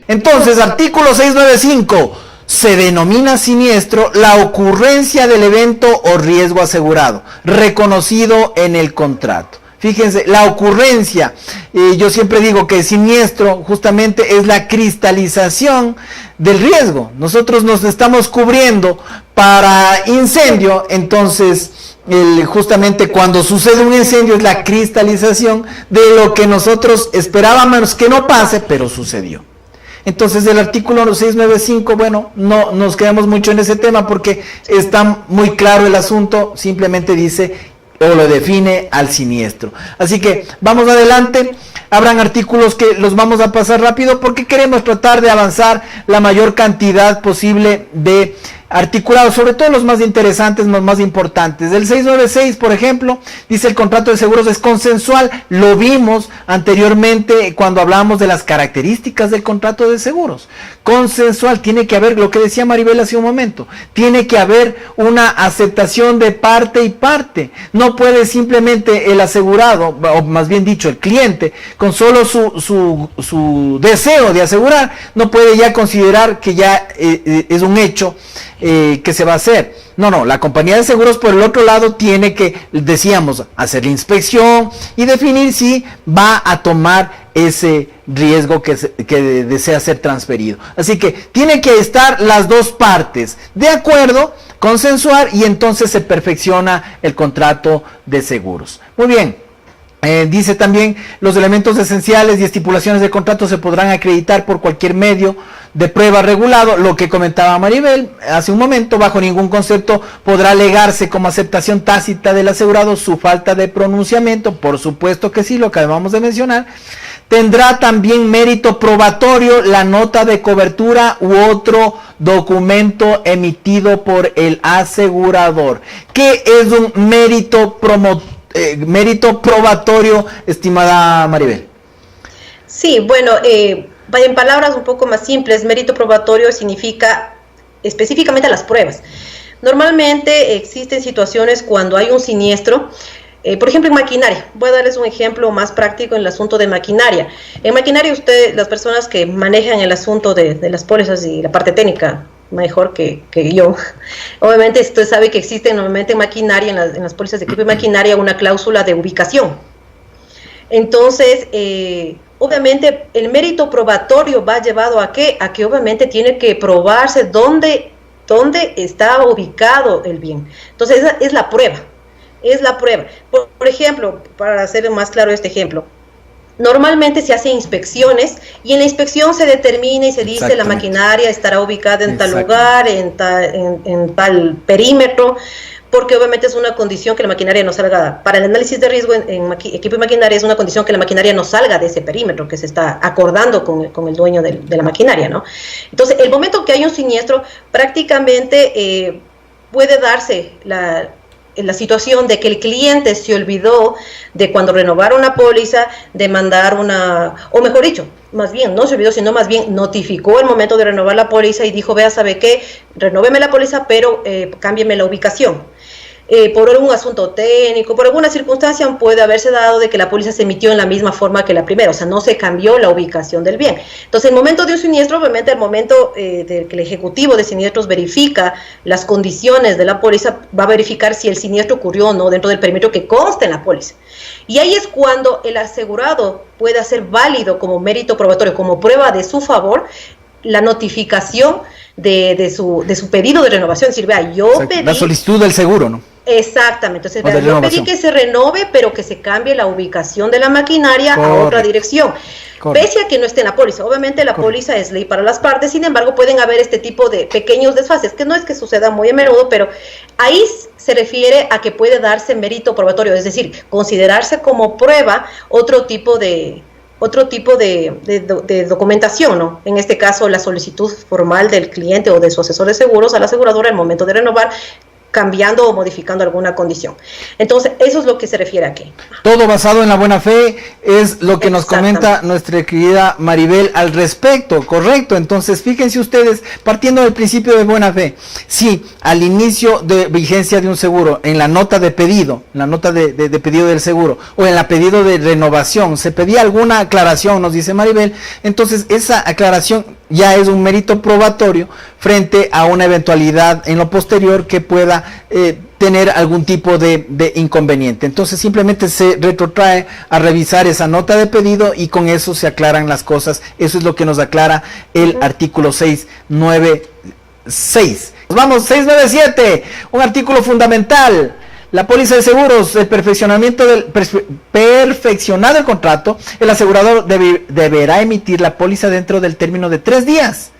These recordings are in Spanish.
Entonces, artículo 695, se denomina siniestro la ocurrencia del evento o riesgo asegurado, reconocido en el contrato. Fíjense, la ocurrencia, yo siempre digo que siniestro justamente es la cristalización del riesgo. Nosotros nos estamos cubriendo para incendio, entonces justamente cuando sucede un incendio es la cristalización de lo que nosotros esperábamos que no pase, pero sucedió. Entonces el artículo 695, bueno, no nos quedamos mucho en ese tema porque está muy claro el asunto, simplemente dice o lo define al siniestro. Así que vamos adelante, habrán artículos que los vamos a pasar rápido porque queremos tratar de avanzar la mayor cantidad posible de articulados, sobre todo los más interesantes, los más importantes. El 696, por ejemplo, dice el contrato de seguros es consensual. Lo vimos anteriormente cuando hablábamos de las características del contrato de seguros. Consensual, tiene que haber, lo que decía Maribel hace un momento, tiene que haber una aceptación de parte y parte. No puede simplemente el asegurado, o más bien dicho, el cliente, con solo su deseo de asegurar, no puede ya considerar que ya es un hecho que se va a hacer. No, la compañía de seguros por el otro lado tiene que, decíamos, hacer la inspección y definir si va a tomar ese riesgo que desea ser transferido. Así que tiene que estar las dos partes de acuerdo, consensuar, y entonces se perfecciona el contrato de seguros. Muy bien. Dice también, los elementos esenciales y estipulaciones del contrato se podrán acreditar por cualquier medio de prueba regulado. Lo que comentaba Maribel hace un momento, bajo ningún concepto podrá alegarse como aceptación tácita del asegurado su falta de pronunciamiento. Por supuesto que sí, lo que acabamos de mencionar. Tendrá también mérito probatorio la nota de cobertura u otro documento emitido por el asegurador. ¿Qué es un mérito probatorio, estimada Maribel? Sí, bueno, en palabras un poco más simples, mérito probatorio significa específicamente las pruebas. Normalmente existen situaciones cuando hay un siniestro, por ejemplo en maquinaria. Voy a darles un ejemplo más práctico en el asunto de maquinaria. En maquinaria las personas que manejan el asunto de las pólizas y la parte técnica, mejor que yo. Obviamente usted sabe que existe normalmente en maquinaria, en las pólizas de equipo y maquinaria, una cláusula de ubicación. Entonces, obviamente el mérito probatorio va llevado a ¿qué? A que obviamente tiene que probarse dónde está ubicado el bien. Entonces esa es la prueba. Es la prueba. Por ejemplo, para hacer más claro este ejemplo, normalmente se hacen inspecciones y en la inspección se determina y se dice la maquinaria estará ubicada en tal lugar, en tal perímetro, porque obviamente es una condición que la maquinaria no salga, para el análisis de riesgo en equipo y maquinaria es una condición que la maquinaria no salga de ese perímetro que se está acordando con el dueño de la maquinaria, ¿no? Entonces, el momento que hay un siniestro, prácticamente puede darse la situación de que el cliente se olvidó de cuando renovaron la póliza, de mandar o mejor dicho, más bien, no se olvidó, sino más bien notificó el momento de renovar la póliza y dijo, vea, ¿sabe qué? Renóveme la póliza, pero cámbieme la ubicación. Por algún asunto técnico, por alguna circunstancia puede haberse dado de que la póliza se emitió en la misma forma que la primera, o sea, no se cambió la ubicación del bien. Entonces, el momento de un siniestro, obviamente, el momento de que el ejecutivo de siniestros verifica las condiciones de la póliza, va a verificar si el siniestro ocurrió o no dentro del perímetro que consta en la póliza. Y ahí es cuando el asegurado puede hacer válido como mérito probatorio, como prueba de su favor, la notificación de su pedido de renovación. Es decir, vea, yo pedí... La solicitud del seguro, ¿no? Exactamente, entonces vea, yo pedí que se renove, pero que se cambie la ubicación de la maquinaria a otra dirección. Pese a que no esté en la póliza. Obviamente la póliza es ley para las partes, sin embargo pueden haber este tipo de pequeños desfases, que no es que suceda muy a menudo, pero ahí se refiere a que puede darse mérito probatorio, es decir, considerarse como prueba otro tipo de documentación, ¿no? En este caso, la solicitud formal del cliente o de su asesor de seguros a la aseguradora al momento de renovar, cambiando o modificando alguna condición. Entonces, eso es lo que se refiere aquí. Todo basado en la buena fe es lo que nos comenta nuestra querida Maribel al respecto, correcto. Entonces, fíjense ustedes, partiendo del principio de buena fe, si al inicio de vigencia de un seguro, en la nota de pedido, en la nota de pedido del seguro, o en la pedido de renovación, se pedía alguna aclaración, nos dice Maribel, entonces esa aclaración ya es un mérito probatorio frente a una eventualidad en lo posterior que pueda tener algún tipo de inconveniente. Entonces simplemente se retrotrae a revisar esa nota de pedido y con eso se aclaran las cosas. Eso es lo que nos aclara el artículo 696. Vamos, 697, un artículo fundamental. La póliza de seguros, el perfeccionado el contrato, el asegurador deberá emitir la póliza dentro del término de 3 días.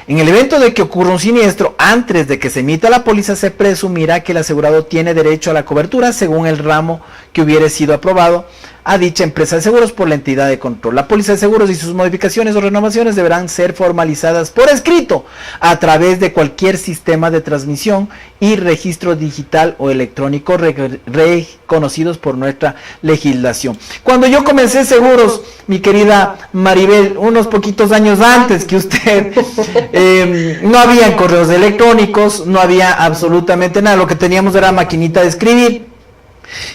En el evento de que ocurra un siniestro, antes de que se emita la póliza, se presumirá que el asegurado tiene derecho a la cobertura según el ramo que hubiere sido aprobado a dicha empresa de seguros por la entidad de control. La póliza de seguros y sus modificaciones o renovaciones deberán ser formalizadas por escrito a través de cualquier sistema de transmisión y registro digital o electrónico reconocidos por nuestra legislación. Cuando yo comencé seguros, mi querida Maribel, unos poquitos años antes que usted, no había correos electrónicos, no había absolutamente nada, lo que teníamos era maquinita de escribir.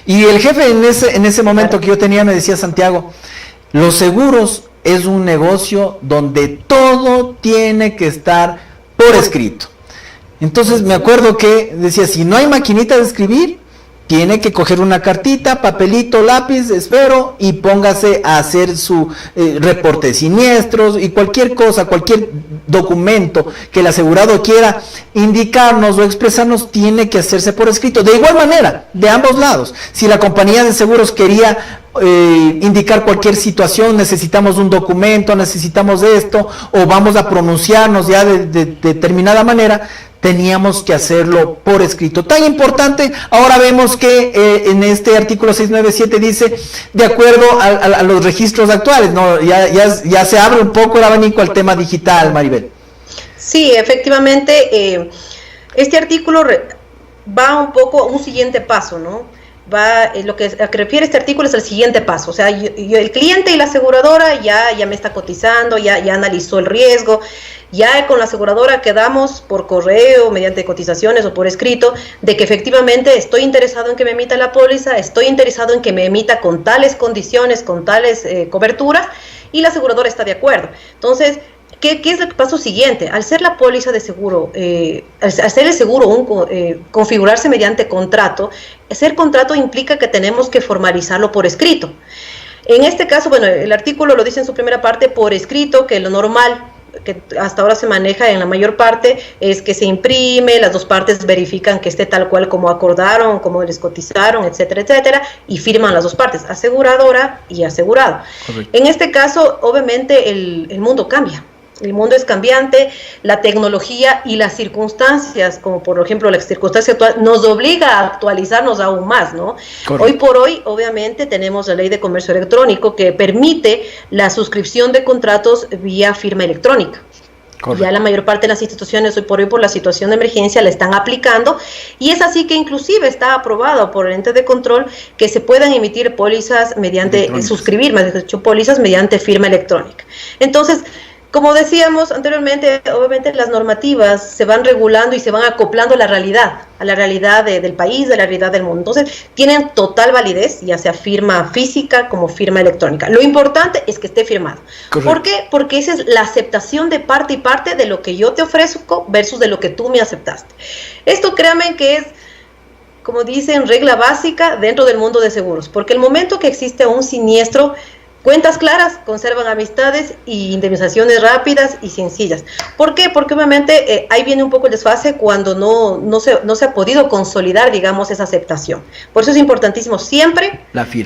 Y el jefe en ese momento que yo tenía me decía: Santiago, los seguros es un negocio donde todo tiene que estar por escrito. Entonces me acuerdo que decía, si no hay maquinita de escribir, tiene que coger una cartita, papelito, lápiz, esfero y póngase a hacer su reporte de siniestros y cualquier cosa, cualquier documento que el asegurado quiera indicarnos o expresarnos tiene que hacerse por escrito. De igual manera, de ambos lados, si la compañía de seguros quería indicar cualquier situación, necesitamos un documento, necesitamos esto, o vamos a pronunciarnos ya de determinada manera, teníamos que hacerlo por escrito. Tan importante, ahora vemos que en este artículo 697 dice, de acuerdo a los registros actuales, ¿no? Ya se abre un poco el abanico al tema digital, Maribel. Sí, efectivamente, este artículo va un poco a un siguiente paso, ¿no? Lo que refiere este artículo es el siguiente paso, o sea, el cliente y la aseguradora ya me está cotizando, ya analizó el riesgo, ya con la aseguradora quedamos por correo, mediante cotizaciones o por escrito, de que efectivamente estoy interesado en que me emita la póliza, estoy interesado en que me emita con tales condiciones, con tales coberturas, y la aseguradora está de acuerdo. Entonces, ¿qué es el paso siguiente? Al ser la póliza de seguro, al ser el seguro configurarse mediante contrato, hacer contrato implica que tenemos que formalizarlo por escrito. En este caso, bueno, el artículo lo dice en su primera parte por escrito, que lo normal que hasta ahora se maneja en la mayor parte es que se imprime, las dos partes verifican que esté tal cual como acordaron, como les cotizaron, etcétera, etcétera, y firman las dos partes, aseguradora y asegurado. Correcto. En este caso, obviamente, el mundo cambia. El mundo es cambiante, la tecnología y las circunstancias, como por ejemplo la circunstancia actual, nos obliga a actualizarnos aún más, ¿no? Correcto. Hoy por hoy, obviamente, tenemos la Ley de Comercio Electrónico que permite la suscripción de contratos vía firma electrónica. Correcto. Ya la mayor parte de las instituciones hoy por la situación de emergencia la están aplicando, y es así que inclusive está aprobado por el ente de control que se puedan emitir pólizas mediante, suscribir, más dicho, pólizas mediante firma electrónica. Entonces, como decíamos anteriormente, obviamente las normativas se van regulando y se van acoplando a la realidad del país, a la realidad del mundo. Entonces, tienen total validez, ya sea firma física como firma electrónica. Lo importante es que esté firmado. Correcto. ¿Por qué? Porque esa es la aceptación de parte y parte de lo que yo te ofrezco versus de lo que tú me aceptaste. Esto, créanme que es, como dicen, regla básica dentro del mundo de seguros, porque el momento que existe un siniestro, cuentas claras conservan amistades y indemnizaciones rápidas y sencillas. ¿Por qué? Porque obviamente ahí viene un poco el desfase cuando no se ha podido consolidar, digamos, esa aceptación. Por eso es importantísimo siempre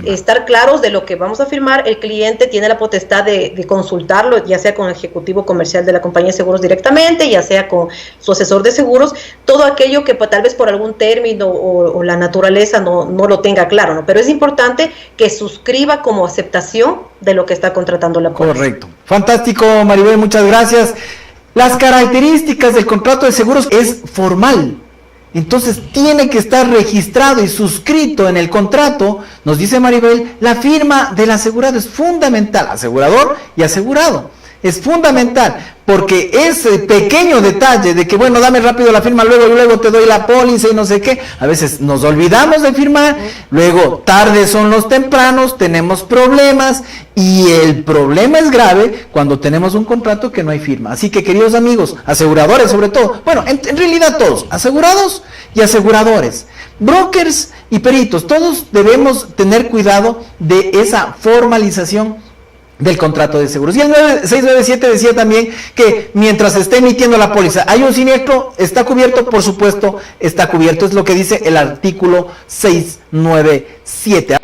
estar claros de lo que vamos a firmar. El cliente tiene la potestad de consultarlo, ya sea con el ejecutivo comercial de la compañía de seguros directamente, ya sea con su asesor de seguros, todo aquello que tal vez por algún término o la naturaleza no lo tenga claro, ¿no? Pero es importante que suscriba como aceptación de lo que está contratando la póliza. Correcto. Fantástico, Maribel, muchas gracias. Las características del contrato de seguros es formal. Entonces tiene que estar registrado y suscrito en el contrato, nos dice Maribel, la firma del asegurado es fundamental, asegurador y asegurado. Es fundamental, porque ese pequeño detalle de que, bueno, dame rápido la firma, luego te doy la póliza y no sé qué, a veces nos olvidamos de firmar, luego tarde son los tempranos, tenemos problemas, y el problema es grave cuando tenemos un contrato que no hay firma. Así que, queridos amigos, aseguradores sobre todo, bueno, en realidad todos, asegurados y aseguradores, brokers y peritos, todos debemos tener cuidado de esa formalización del contrato de seguros. Y el 697 decía también que mientras se esté emitiendo la póliza, hay un siniestro, está cubierto, por supuesto, está cubierto. Es lo que dice el artículo 697.